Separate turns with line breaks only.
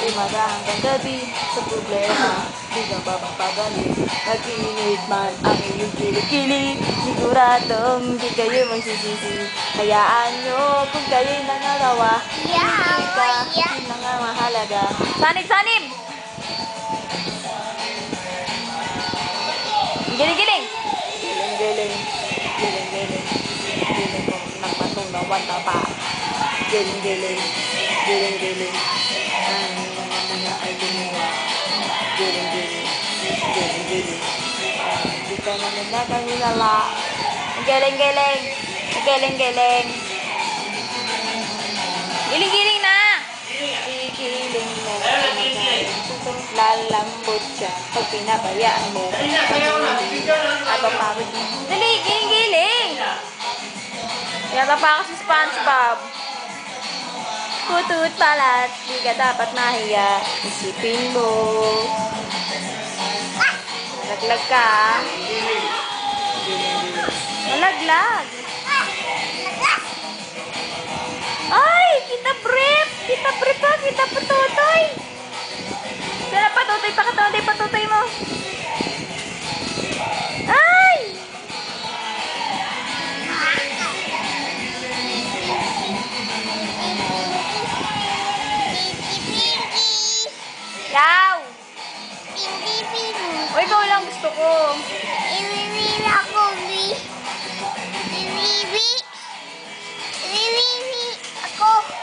umaga hanggang gabi sa problema, di ka ba mapagaling? Mag-iinit man ang iyong kilikili, siguradong di kayo magsisisi. Hayaan nyo kung kayo'y nangarawa, hindi ka, yun lang ang mahalaga. Sanib, sanib! Giling-giling! Giling-giling, giling-giling, giling kong nang matunawan na pa. Giling-giling, giling-giling, ang mga ay gumawa. Giling-giling, giling-giling, di ka naman nakanilala. Giling-giling, giling-giling, giling-giling na! Giling na, lalambot siya pag pinabayaan mo. Aba pagod mo. Dali, giling-giling! Yata pa ako sa SpongeBob. Putut palat, di ka dapat mahiya. Isipin mo. Nalaglag ka. Nalaglag. Ay, kita brief. Kita brief pa, kita patutoy. Sana patutoy, patutoy mo. Ay! Yaw! O, ikaw lang gusto ko.
Iwiwi ako, Iwiwi ako.